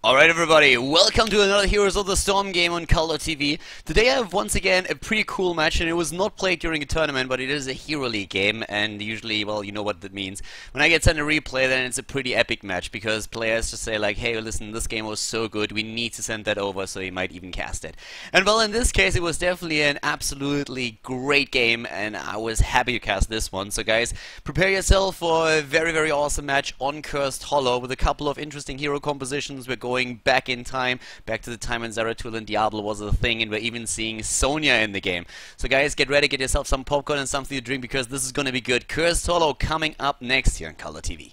Alright everybody, welcome to another Heroes of the Storm game on Khaldor TV. Today I have once again a pretty cool match, and it was not played during a tournament, but it is a Hero League game, and usually, well, you know what that means. When I get sent a replay, then it's a pretty epic match, because players just say like, hey listen, this game was so good, we need to send that over, so you might even cast it. And well, in this case it was definitely an absolutely great game, and I was happy to cast this one. So guys, prepare yourself for a very awesome match on Cursed Hollow with a couple of interesting hero compositions. We're going back in time, back to the time when Zeratul and Diablo was a thing, and we're even seeing Sonya in the game. So guys, get ready, get yourself some popcorn and something to drink, because this is gonna be good. Cursed Hollow coming up next here on Khaldor TV.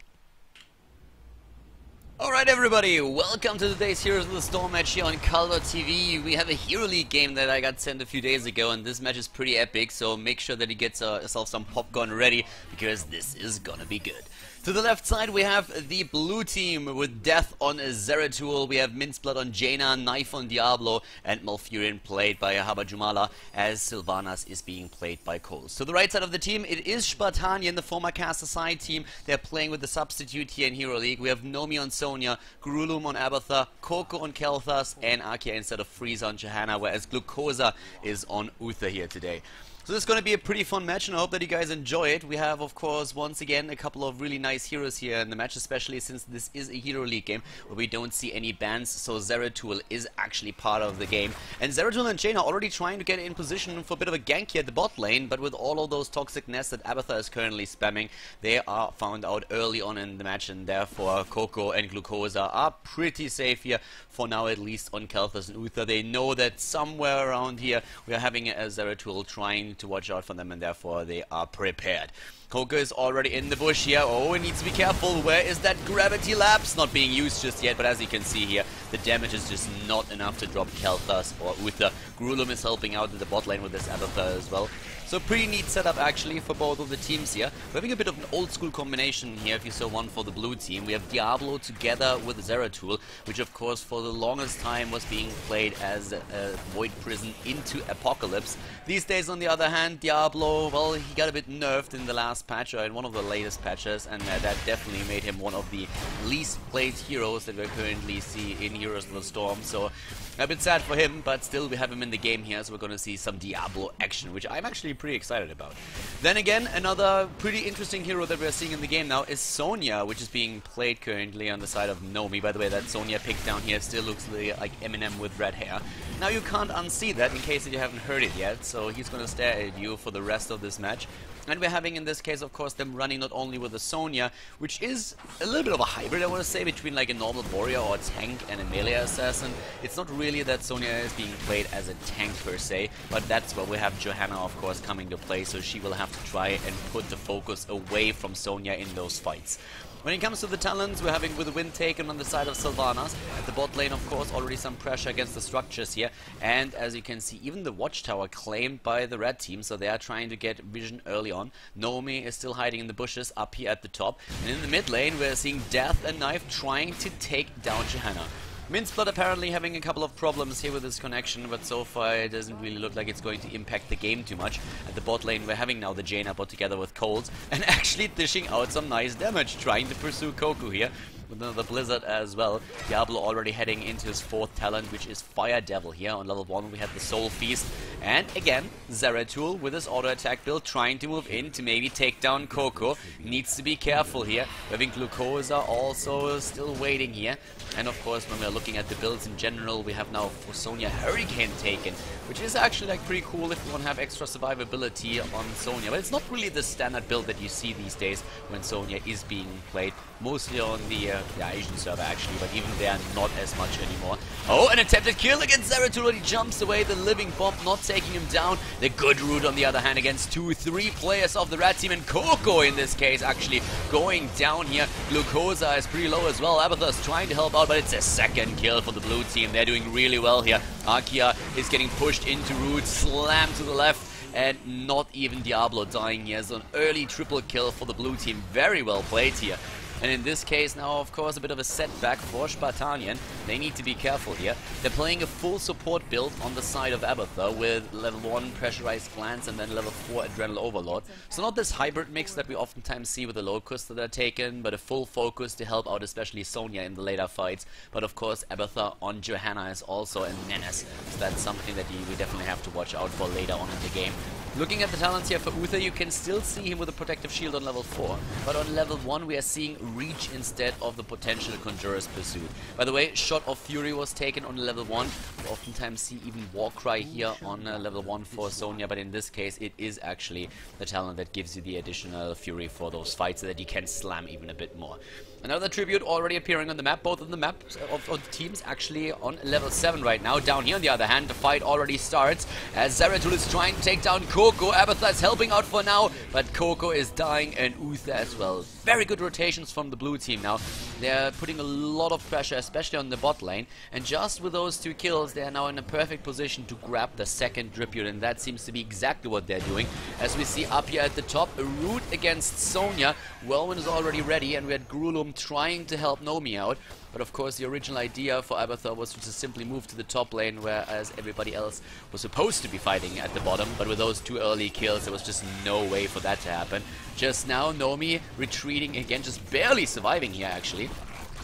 Alright everybody, welcome to today's Heroes of the Storm match here on Khaldor TV. We have a Hero League game that I got sent a few days ago, and this match is pretty epic, so make sure that you get yourself some popcorn ready, because this is gonna be good. To the left side we have the blue team with Death on Zeratul, we have Minced Blood on Jaina, Knife on Diablo, and Malfurion played by Habajumala, as Sylvanas is being played by Coles. To the right side of the team it is Spartanian, the former caster side team. They're playing with the substitute here in Hero League. We have Nomi on Sonya, Gurulum on Abatha, Coco on Kelthas, and Arkia instead of Frieza on Jaina, whereas Glucosa is on Uther here today. So this is going to be a pretty fun match, and I hope that you guys enjoy it. We have, of course, once again, a couple of really nice heroes here in the match, especially since this is a Hero League game where we don't see any bans, so Zeratul is actually part of the game. And Zeratul and Jaina are already trying to get in position for a bit of a gank here at the bot lane, but with all of those toxic nests that Abatha is currently spamming, they are found out early on in the match, and therefore Coco and Glucosa are pretty safe here, for now at least, on Kelthas and Uther. They know that somewhere around here we are having a Zeratul trying to watch out for them, and therefore they are prepared. Coco is already in the bush here. Oh, he needs to be careful. Where is that gravity lapse? Not being used just yet, but as you can see here, the damage is just not enough to drop Kelthas or Uther. Gurulum is helping out in the bot lane with this Abatha as well. So pretty neat setup actually for both of the teams here. We're having a bit of an old school combination here, if you so want, for the blue team. We have Diablo together with Zeratul, which of course for the longest time was being played as a Void Prison into Apocalypse. These days, on the other hand, Diablo, well, he got a bit nerfed in the last patch, or in one of the latest patches, and that definitely made him one of the least played heroes that we currently see in Heroes of the Storm. So a bit sad for him, but still we have him in the game here, so we're going to see some Diablo action, which I'm actually pretty excited about. Then again, another pretty interesting hero that we're seeing in the game now is Sonya, which is being played currently on the side of Nomi. By the way, that Sonya pick down here still looks like Eminem with red hair. Now you can't unsee that, in case you haven't heard it yet, so he's going to stare at you for the rest of this match. And we're having, in this case, of course, them running not only with a Sonya, which is a little bit of a hybrid, I want to say, between like a normal warrior or a tank and a melee assassin. It's not really that Sonya is being played as a tank per se, but that's where we have Jaina, of course, coming to play, so she will have to try and put the focus away from Sonya in those fights. When it comes to the talents, we're having with the wind taken on the side of Sylvanas. At the bot lane, of course, already some pressure against the structures here. And as you can see, even the watchtower claimed by the red team, so they are trying to get vision early on. Nomi is still hiding in the bushes up here at the top. And in the mid lane, we're seeing Death and Knife trying to take down Jaina. Minced Blood apparently having a couple of problems here with this connection, but so far it doesn't really look like it's going to impact the game too much. At the bot lane we're having now the Jaina bot together with Coles, and actually dishing out some nice damage, trying to pursue Coco here with another Blizzard as well. Diablo already heading into his fourth talent, which is Fire Devil here. On level 1 we have the Soul Feast, and again Zeratul with his auto attack build trying to move in to maybe take down Coco. Needs to be careful here. We're having Glucosa also still waiting here. And of course, when we're looking at the builds in general, we have now for Sonya Hurricane taken, which is actually like pretty cool if you want to have extra survivability on Sonya. But it's not really the standard build that you see these days when Sonya is being played, mostly on the Asian server actually, but even there not as much anymore. Oh, an attempted kill against Zeratul, and he jumps away. The living bomb not taking him down. The good root on the other hand against 2-3 players of the red team, and Coco in this case actually going down here. Glucosa is pretty low as well. Abatha's trying to help out, but it's a second kill for the blue team. They're doing really well here. Arkia is getting pushed into root, slammed to the left, and not even Diablo dying here. So an early triple kill for the blue team. Very well played here. And in this case now, of course, a bit of a setback for Spartanian. They need to be careful here. They're playing a full support build on the side of Abathur with level 1 pressurized glance and then level 4 adrenal overload. So not this hybrid mix that we oftentimes see with the locusts that are taken, but a full focus to help out especially Sonya in the later fights. But of course Abathur on Jaina is also a menace. So that's something that we definitely have to watch out for later on in the game. Looking at the talents here for Uther, you can still see him with a protective shield on level 4, but on level 1 we are seeing reach instead of the potential Conjurer's Pursuit. By the way, Shot of Fury was taken on level 1. We oftentimes see even Warcry here on level 1 for Sonya, but in this case it is actually the talent that gives you the additional Fury for those fights so that you can slam even a bit more. Another tribute already appearing on the map, both of the maps of the teams actually on level 7 right now. Down here on the other hand, the fight already starts as Zeratul is trying to take down Coco. Abathur is helping out for now, but Coco is dying and Uther as well. Very good rotations from the blue team now. They're putting a lot of pressure, especially on the bot lane, and just with those 2 kills, they are now in a perfect position to grab the second tribute, and that seems to be exactly what they're doing. As we see up here at the top, a root against Sonya. Wellman is already ready, and we had Grulum trying to help Nomi out. But of course the original idea for Abathur was to just simply move to the top lane, whereas everybody else was supposed to be fighting at the bottom. But with those 2 early kills, there was just no way for that to happen. Just now Nomi retreating again, just barely surviving here actually.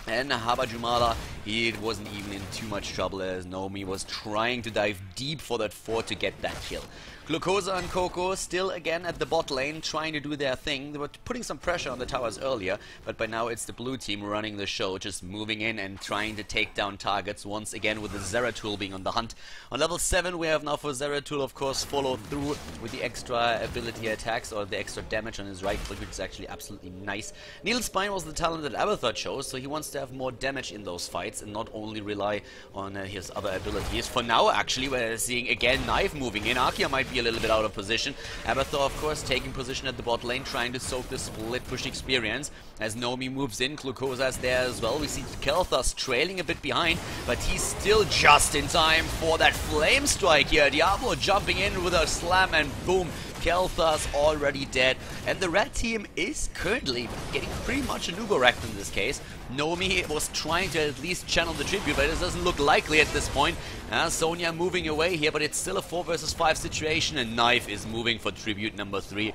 And Habajumala, he wasn't even in too much trouble as Nomi was trying to dive deep for that fort to get that kill. Glucosa and Coco still again at the bot lane trying to do their thing. They were putting some pressure on the towers earlier, but by now it's the blue team running the show, just moving in and trying to take down targets once again with the Zeratul being on the hunt. On level 7 we have now for Zeratul of course followed through with the extra ability attacks or the extra damage on his right click, which is actually absolutely nice. Needle Spine was the talent that Abathur chose, so he wants to have more damage in those fights and not only rely on his other abilities. For now actually we're seeing again Knife moving in. Arkia might be a little bit out of position. Abathur of course taking position at the bot lane, trying to soak the split push experience. As Nomi moves in, Glucosa is there as well. We see Khaldor trailing a bit behind, but he's still just in time for that flame strike here. Diablo jumping in with a slam and boom, Khaldor's already dead, and the red team is currently getting pretty much wrecked in this case. Nomi was trying to at least channel the tribute, but it doesn't look likely at this point. Sonya moving away here, but it's still a 4 versus 5 situation, and Knife is moving for tribute number 3.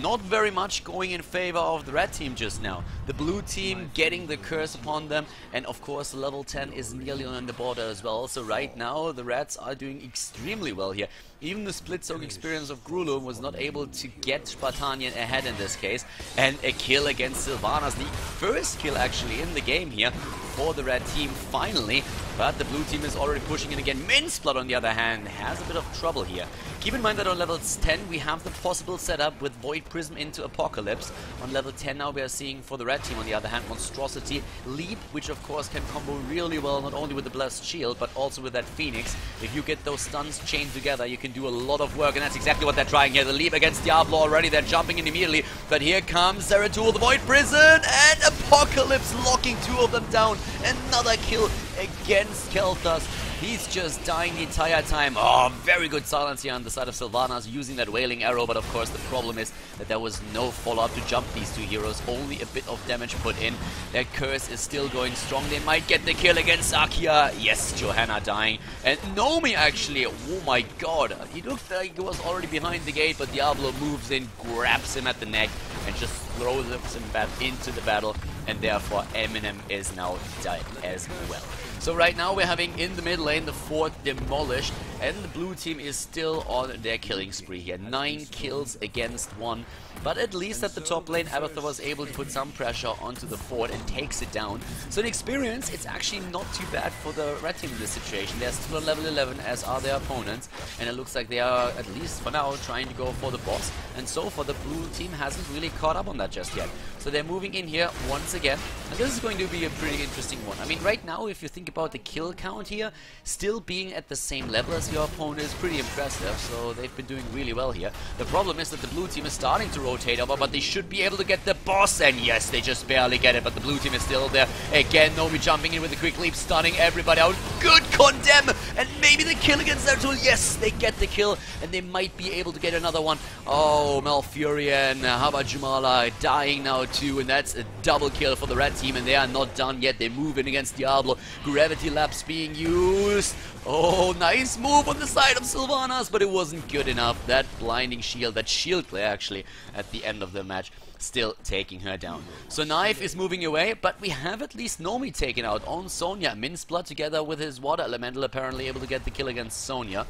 Not very much going in favor of the red team just now. The blue team getting the curse upon them, and of course level 10 is nearly on the border as well. So right now the reds are doing extremely well here. Even the split soak experience of Grulum was not able to get Spartanian ahead in this case, and a kill against Sylvanas, the first kill actually in the game here for the red team finally. But the blue team is already pushing in again. Minsplat on the other hand has a bit of trouble here. Keep in mind that on levels 10 we have the possible setup with Void Prism into Apocalypse. On level 10 now we are seeing for the red team on the other hand Monstrosity, Leap, which of course can combo really well not only with the Blessed Shield but also with that Phoenix. If you get those stuns chained together you can do a lot of work, and that's exactly what they're trying here. The Leap against Diablo already, they're jumping in immediately, but here comes Zeratul, the Void Prison, and Apocalypse locking 2 of them down. Another kill against Khaldor. He's just dying the entire time. Oh, very good silence here on the side of Sylvanas using that Wailing Arrow, but of course the problem is that there was no follow-up to jump these 2 heroes. Only a bit of damage put in. Their curse is still going strong. They might get the kill against Akia. Yes, Jaina dying. And Nomi actually, oh my god. He looked like he was already behind the gate, but Diablo moves in, grabs him at the neck, and just throws him back into the battle. And therefore Eminem is now dead as well. So right now we're having in the mid lane the fort demolished, and the blue team is still on their killing spree here. 9 kills against 1. But at least at the top lane, Abathur was able to put some pressure onto the fort and takes it down. So in experience, it's actually not too bad for the red team in this situation. They're still on level 11, as are their opponents. And it looks like they are, at least for now, trying to go for the boss. And so far, the blue team hasn't really caught up on that just yet. So they're moving in here once again. And this is going to be a pretty interesting one. I mean, right now, if you think think about the kill count here, still being at the same level as your opponent is pretty impressive, so they've been doing really well here. The problem is that the blue team is starting to rotate over, but they should be able to get the boss, and yes, they just barely get it, but the blue team is still there. Again, Nomi jumping in with a quick leap, stunning everybody out. Good condemn, and maybe the kill against Zeratul. Yes, they get the kill, and they might be able to get another one. Oh, Malfurion, how about Jumala dying now too, and that's a double kill for the red team, and they are not done yet. They move in against Diablo. Gravity Lapse being used. Oh, nice move on the side of Sylvanas, but it wasn't good enough. That blinding shield, that shield glare actually, at the end of the match, still taking her down. So Knife is moving away, but we have at least Nomi taken out on Sonya. Minsplat together with his water elemental apparently able to get the kill against Sonya.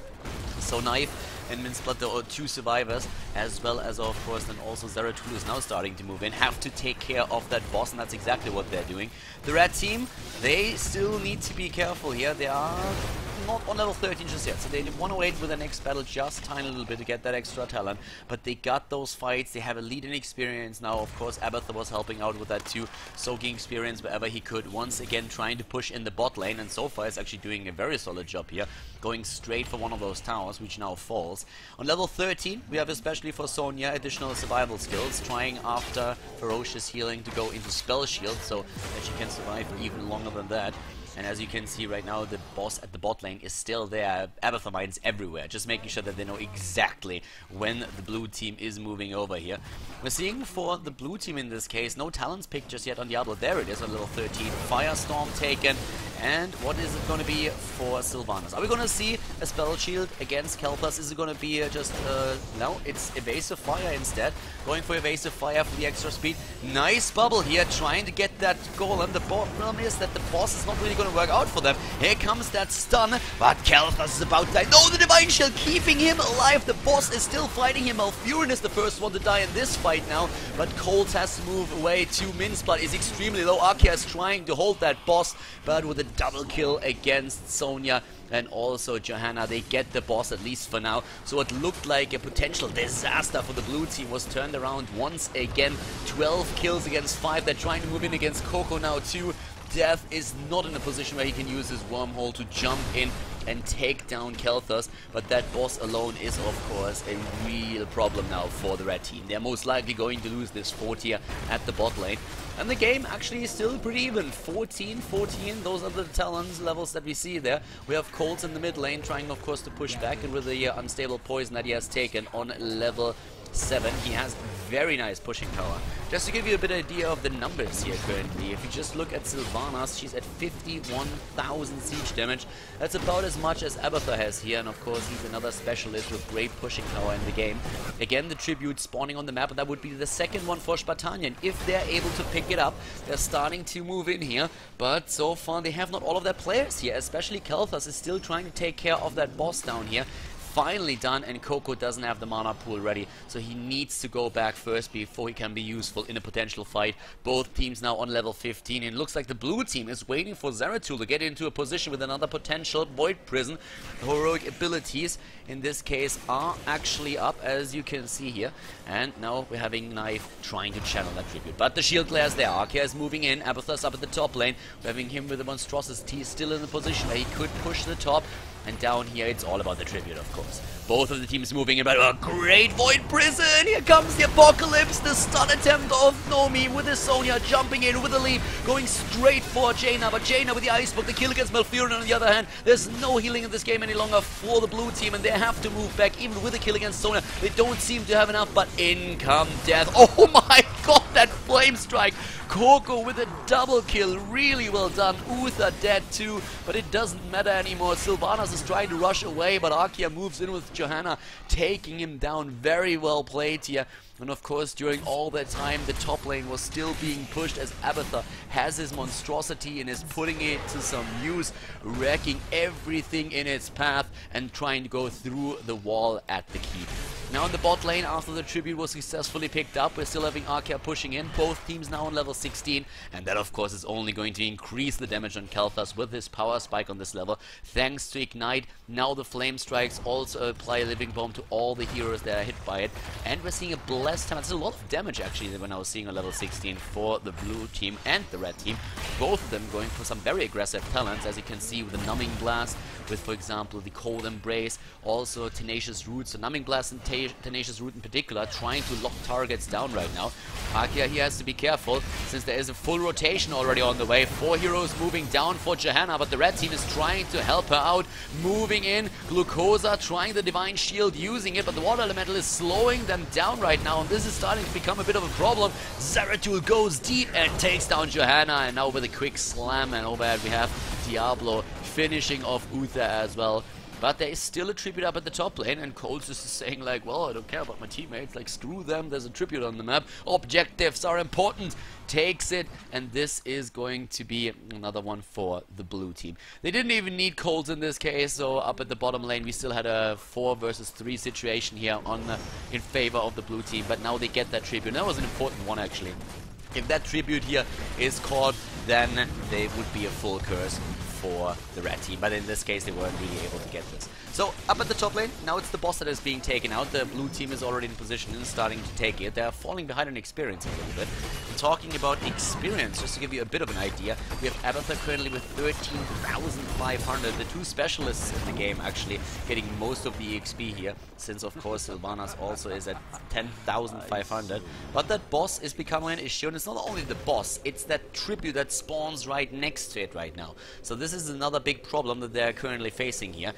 So Knife and Minsplat, the two survivors, as well as of course then also Zeratul is now starting to move in, have to take care of that boss, and that's exactly what they're doing. The red team, they still need to be careful here. They are not on level 13 just yet, so they want to wait with the next battle just a tiny little bit to get that extra talent, but they got those fights. They have a lead in experience now. Of course, Abathur was helping out with that too, soaking experience wherever he could, once again trying to push in the bot lane, and so far is actually doing a very solid job here, going straight for one of those towers, which now falls. On level 13, we have especially for Sonya additional survival skills, trying after ferocious healing to go into spell shield, so that she can survive even longer than that. And as you can see right now, the boss at the bot lane is still there. Abathur mines everywhere, just making sure that they know exactly when the blue team is moving over here. We're seeing for the blue team in this case, no talents picked just yet on Diablo. There it is on level 13. Firestorm taken. And what is it going to be for Sylvanas? Are we going to see a spell shield against Kel'Thas? Is it going to be no, it's evasive fire instead. Going for evasive fire for the extra speed. Nice bubble here, trying to get that golem. The problem is that the boss is not really going to work out for them. Here comes that stun, but Kel'Thas is about to die. No, the Divine Shield keeping him alive. The boss is still fighting him. Malfurion is the first one to die in this fight now, but Colt has to move away. 2 Minsplat is extremely low. Arkia is trying to hold that boss, but with a double kill against Sonya and also Jaina, they get the boss at least for now. So what looked like a potential disaster for the blue team was turned around once again. 12 kills against 5. They're trying to move in against Coco now too. Death is not in a position where he can use his wormhole to jump in and take down Kel'Thas, but that boss alone is of course a real problem now for the red team. They're most likely going to lose this 4-tier at the bot lane. And the game actually is still pretty even. 14-14, those are the talents levels that we see there. We have Colt in the mid lane trying of course to push back, and with the unstable poison that he has taken on level 7, he has very nice pushing power. Just to give you a bit of idea of the numbers here currently, if you just look at Sylvanas, she's at 51,000 siege damage. That's about as much as Abathur has here, and of course he's another specialist with great pushing power in the game. Again, the tribute spawning on the map, and that would be the second one for Spartanian. If they're able to pick it up, they're starting to move in here, but so far they have not all of their players here, especially Kel'Thas is still trying to take care of that boss down here. Finally done, and Coco doesn't have the mana pool ready, so he needs to go back first before he can be useful in a potential fight. Both teams now on level 15, and it looks like the blue team is waiting for Zeratul to get into a position with another potential Void Prison. Heroic abilities in this case are actually up, as you can see here, and now we're having Knife trying to channel that tribute, but the shield glares there. Arkia is moving in, Abathur's up at the top lane. We're having him with the monstrosity still in the position where he could push the top. And down here, it's all about the tribute, of course. Both of the teams moving in, but a great Void Prison! Here comes the Apocalypse, the stun attempt of Nomi with the Sonya jumping in with a leap, going straight for Jaina, but Jaina with the Ice Book, the kill against Malfurion on the other hand. There's no healing in this game any longer for the blue team, and they have to move back, even with a kill against Sonya. They don't seem to have enough, but in come Death. Oh my god, that Flame Strike! Coco with a double kill, really well done. Uther dead too, but it doesn't matter anymore. Sylvanas is trying to rush away, but Arkia moves in with Jaina, taking him down. Very well played here. And of course, during all that time, the top lane was still being pushed as Abathur has his monstrosity and is putting it to some use, wrecking everything in its path and trying to go through the wall at the keep. Now in the bot lane, after the tribute was successfully picked up, we're still having Arkia pushing in. Both teams now on level 16, and that of course is only going to increase the damage on Khaldor with his power spike on this level. Thanks to Ignite, now the Flame Strikes also apply Living Bomb to all the heroes that are hit by it. And we're seeing a blessed time. There's a lot of damage actually when I was seeing on level 16 for the blue team and the red team. Both of them going for some very aggressive talents, as you can see with the Numbing Blast, with for example the Cold Embrace, also Tenacious Root. So Numbing Blast and Tenacious Root in particular trying to lock targets down right now. Arkia here has to be careful since there is a full rotation already on the way. 4 heroes moving down for Jaina, but the red team is trying to help her out. Moving in, Glucosa trying the Divine Shield, using it, but the Water Elemental is slowing them down right now, and this is starting to become a bit of a problem. Zeratul goes deep and takes down Jaina, and now with a quick slam, and overhead we have Diablo finishing off Uther as well. But there is still a tribute up at the top lane, and Coles is saying like, well, I don't care about my teammates, like screw them, there's a tribute on the map, objectives are important. Takes it, and this is going to be another one for the blue team. They didn't even need Coles in this case, so up at the bottom lane we still had a 4 versus 3 situation here on in favor of the blue team, but now they get that tribute. That was an important one actually. If that tribute here is caught, then they would be a full curse for the red team, but in this case they weren't really able to get this. So up at the top lane, now it's the boss that is being taken out. The blue team is already in position and starting to take it. They're falling behind on experience a little bit. Talking about experience, just to give you a bit of an idea, we have Abathur currently with 13,500. The 2 specialists in the game actually getting most of the XP here, since of course Sylvanas also is at 10,500. But that boss is becoming an issue, and it's not only the boss, it's that tribute that spawns right next to it right now. So this is another big problem that they're currently facing here.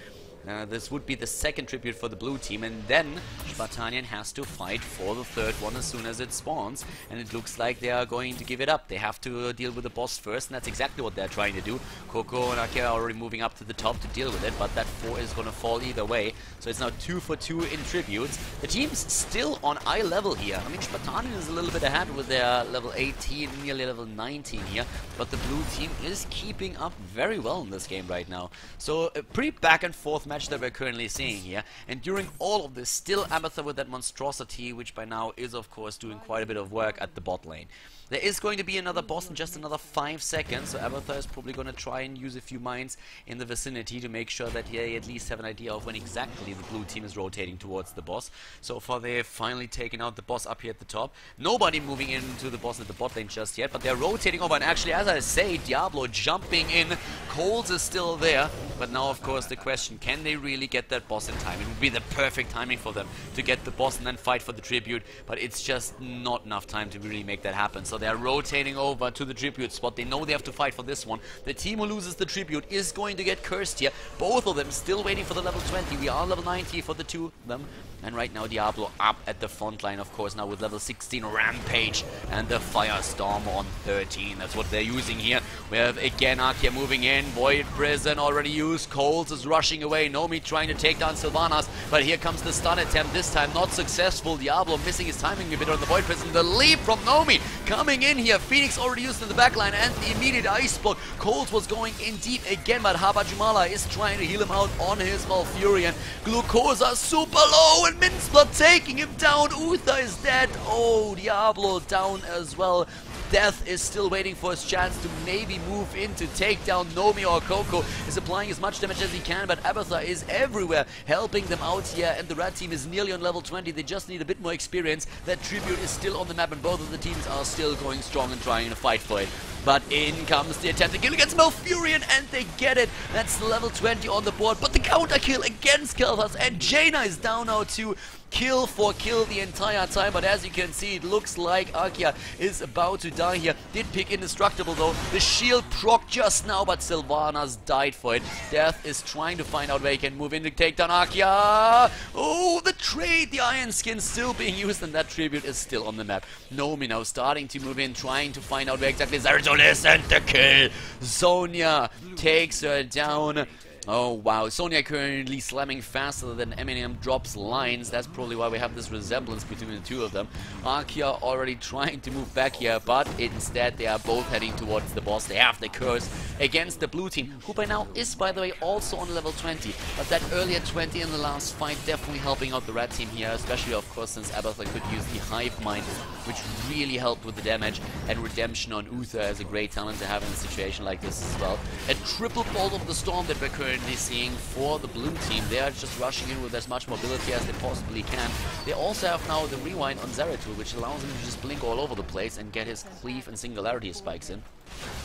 This would be the second tribute for the blue team, and then Spartanian has to fight for the third one as soon as it spawns, and it looks like they are going to give it up. They have to deal with the boss first, and that's exactly what they're trying to do. Coco and Akira are already moving up to the top to deal with it, but that 4 is going to fall either way, so it's now 2 for 2 in tributes. The team's still on eye level here. I mean, Spartanian is a little bit ahead with their level 18, nearly level 19 here, but the blue team is keeping up very well in this game right now. So a pretty back and forth match that we're currently seeing here, and during all of this, still Abathur with that monstrosity, which by now is of course doing quite a bit of work at the bot lane. There is going to be another boss in just another 5 seconds, so Abathur is probably going to try and use a few mines in the vicinity to make sure that they at least have an idea of when exactly the blue team is rotating towards the boss. So far they've finally taken out the boss up here at the top. Nobody moving into the boss at the bot lane just yet, but they're rotating over, and actually, as I say, Diablo jumping in. Coles is still there, but now of course the question, can they really get that boss in time? It would be the perfect timing for them to get the boss and then fight for the tribute, but it's just not enough time to really make that happen. So they're rotating over to the tribute spot. They know they have to fight for this one. The team who loses the tribute is going to get cursed here. Both of them still waiting for the level 20. We are level 90 for the 2 of them. And right now Diablo up at the front line, of course, now with level 16 Rampage and the Firestorm on 13. That's what they're using here. We have again Arkia moving in. Void Prison already used. Coles is rushing away. Nomi trying to take down Sylvanas, but here comes the stun attempt. This time not successful. Diablo missing his timing a bit on the Void Prison. The leap from Nomi coming in here. Phoenix already used in the backline and the immediate ice block. Coles was going in deep again, but Habajumala is trying to heal him out on his Malfurion. Glucosa super low, and Minsplat taking him down. Uther is dead. Oh, Diablo down as well. Death is still waiting for his chance to maybe move in to take down Nomi, or Coco is applying as much damage as he can, but Abathur is everywhere helping them out here, and the red team is nearly on level 20. They just need a bit more experience. That tribute is still on the map, and both of the teams are still going strong and trying to fight for it. But in comes the attempt to kill against Malfurion, and they get it. That's level 20 on the board, but the counter kill against Khaldor, and Jaina is down now too. Kill for kill the entire time, but as you can see, it looks like Arkia is about to die here. Did pick Indestructible though. The shield proc just now, but Sylvanas died for it. Death is trying to find out where he can move in to take down Arkia. Oh, the trade, the Iron Skin still being used, and that tribute is still on the map. Nomi now starting to move in, trying to find out where exactly Zeratul is, and the kill. Sonya takes her down. Oh wow, Sonya currently slamming faster than Eminem drops lines. That's probably why we have this resemblance between the two of them. Arkia already trying to move back here, but instead they are both heading towards the boss. They have the curse, against the blue team, who by now is, by the way, also on level 20. But that earlier 20 in the last fight definitely helping out the red team here, especially, of course, since Abathur could use the Hive Mind, which really helped with the damage, and Redemption on Uther as a great talent to have in a situation like this as well. A triple Bolt of the Storm that we're currently seeing for the blue team. They are just rushing in with as much mobility as they possibly can. They also have now the Rewind on Zeratul, which allows him to just blink all over the place and get his Cleave and Singularity spikes in.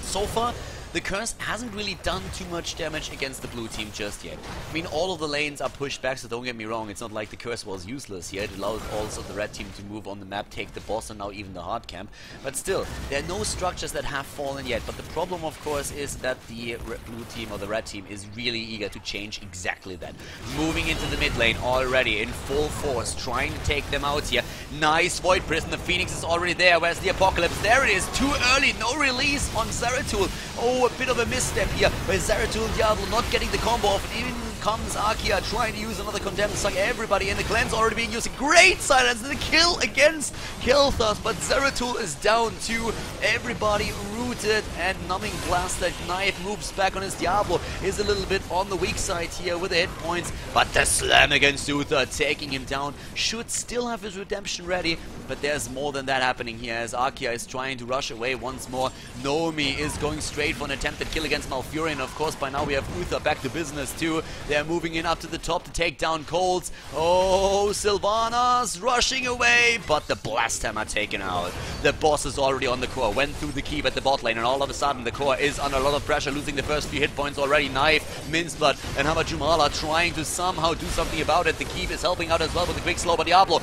So far, the Curse hasn't really done too much damage against the blue team just yet. I mean, all of the lanes are pushed back, so don't get me wrong, it's not like the Curse was useless here. It allowed also the red team to move on the map, take the boss, and now even the hard camp. But still, there are no structures that have fallen yet. But the problem, of course, is that the blue team or the red team is really eager to change exactly that. Moving into the mid lane already in full force, trying to take them out here. Nice Void Prison, the Phoenix is already there. Where's the Apocalypse? There it is, too early, no release on Zeratul. Oh, a bit of a misstep here, where Zeratul and Diablo not getting the combo off. And even comes Arkia trying to use another Condemned to suck everybody in. The cleanse already being used. A great silence and the kill against Khaldor, but Zeratul is down too. Everybody rooted, and Numbing Blast, that knife moves back on his Diablo, is a little bit on the weak side here with the hit points, but the slam against Uther taking him down. Should still have his redemption ready, but there's more than that happening here as Arkia is trying to rush away once more. Nomi is going straight for an attempted kill against Malfurion. Of course, by now we have Uther back to business too. They're moving in up to the top to take down Colts. Oh, Sylvanas rushing away, but the Blast Hammer taken out. The boss is already on the core, went through the keep at the bot lane, and all of a sudden the core is under a lot of pressure, losing the first few hit points already. Knife, Minceblood, and Hamajumala trying to somehow do something about it. The keep is helping out as well with the quick slow, but Diablo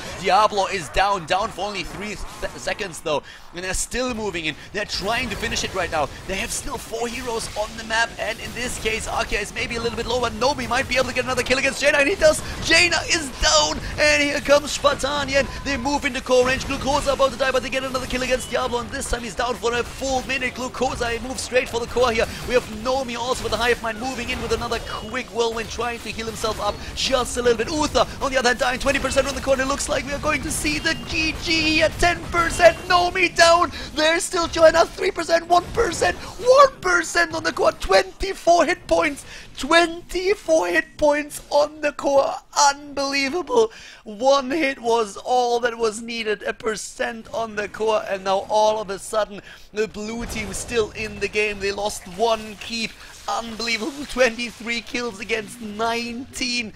is down for only 3 seconds though, and they're still moving in. They're trying to finish it right now. They have still 4 heroes on the map, and in this case Arkia is maybe a little bit low, but Nomi might be able to get another kill against Jaina, and he does. Jaina is down, and here comes Spartanian. They move into core range. Glucosa about to die, but they get another kill against Diablo, and this time he's down for a full minute. Glucosa moves straight for the core here. We have Nomi also with the Hive Mind moving in with another quick whirlwind, trying to heal himself up just a little bit. Uther on the other hand dying 20% on the core. It looks like we are going to see the GG at 10%. Nomi down. There's still Jaina 3%, 1% on the core. 24 hit points. 24 hit points on the core. Unbelievable. 1 hit was all that was needed. 1% on the core, and now all of a sudden the blue team still in the game. They lost 1 keep. Unbelievable. 23 kills against 19.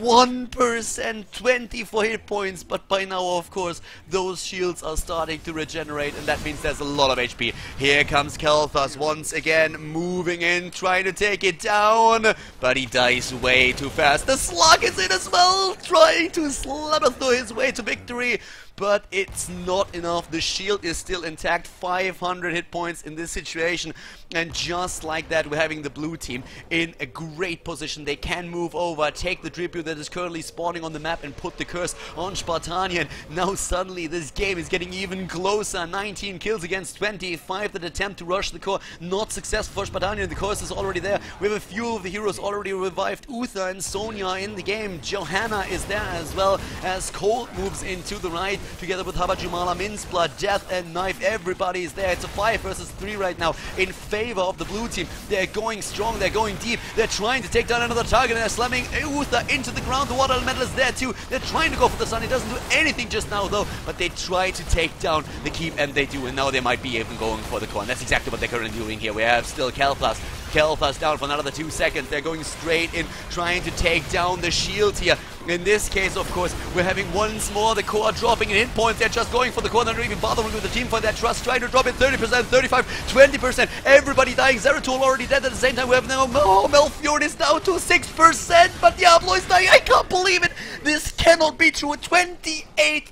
1%, 24 hit points, but by now, of course, those shields are starting to regenerate, and that means there's a lot of HP. Here comes Khaldor once again, moving in, trying to take it down, but he dies way too fast. The Slug is in as well, trying to slumber through his way to victory. But it's not enough. The shield is still intact. 500 hit points in this situation. And just like that, we're having the blue team in a great position. They can move over, take the tribute that is currently spawning on the map, and put the curse on Spartanian. Now suddenly this game is getting even closer. 19 kills against 25 that attempt to rush the core. Not successful for Spartanian. The curse is already there. We have a few of the heroes already revived. Uther and Sonya in the game. Johanna is there as well as Colt moves into the right. Together with Habajumala, Minceblood, Death, and Knife. Everybody is there. It's a 5 versus 3 right now in favor of the blue team. They're going strong. They're going deep. They're trying to take down another target. And they're slamming Uther into the ground. The water elemental is there too. They're trying to go for the sun. It doesn't do anything just now though. But they try to take down the keep, and they do. And now they might be even going for the core. And that's exactly what they're currently doing here. We have still Khaldor. Khaldor down for another 2 seconds. They're going straight in, trying to take down the shield here. In this case, of course, we're having once more the core dropping in hit points. They're just going for the core. They're not even bothering with the team for that trust. Trying to drop it 30%, 35, 20%. Everybody dying. Zeratul already dead at the same time. We have now Malfurion is down to 6%, but Diablo is dying. I can't believe it. This cannot be true. 28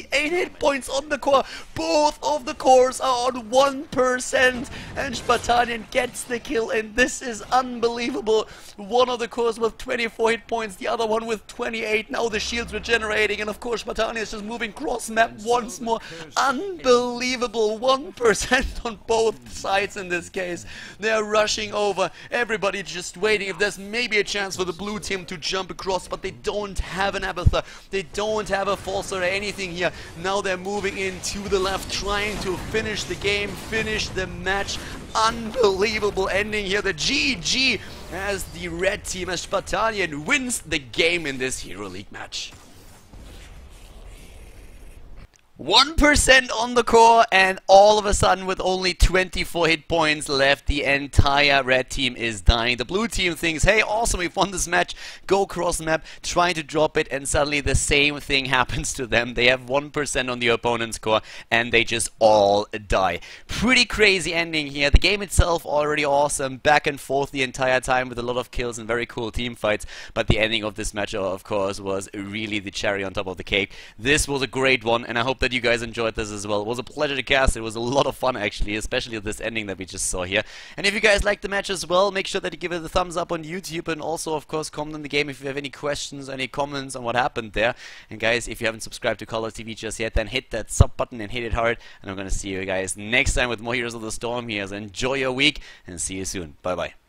hit points on the core. Both of the cores are on 1%, and Spartanian gets the kill, and this is unbelievable. One of the cores with 24 hit points, the other one with 28. Now the shields regenerating, and of course Spartanian is just moving cross map once more. Unbelievable. 1% on both sides in this case. They're rushing over. Everybody just waiting if there's maybe a chance for the blue team to jump across, but they don't don't have an Abathur, they don't have a Forcer or anything here. Now they're moving in to the left, trying to finish the game, finish the match. Unbelievable ending here. The GG as the red team, as Spartanian wins the game in this Hero League match. 1% on the core, and all of a sudden with only 24 hit points left, the entire red team is dying. The blue team thinks, hey, awesome, we've won this match, go cross map, trying to drop it, and suddenly the same thing happens to them. They have 1% on the opponent's core, and they just all die. Pretty crazy ending here. The game itself already awesome, back and forth the entire time with a lot of kills and very cool team fights, but the ending of this match, of course, was really the cherry on top of the cake. This was a great one, and I hope that you guys enjoyed this as well. It was a pleasure to cast. It was a lot of fun actually, especially this ending that we just saw here. And if you guys liked the match as well, make sure that you give it a thumbs up on YouTube, and also of course comment on the game if you have any questions, any comments on what happened there. And guys, if you haven't subscribed to Khaldor TV just yet, then hit that sub button and hit it hard. And I'm gonna see you guys next time with more Heroes of the Storm here. So enjoy your week and see you soon. Bye bye.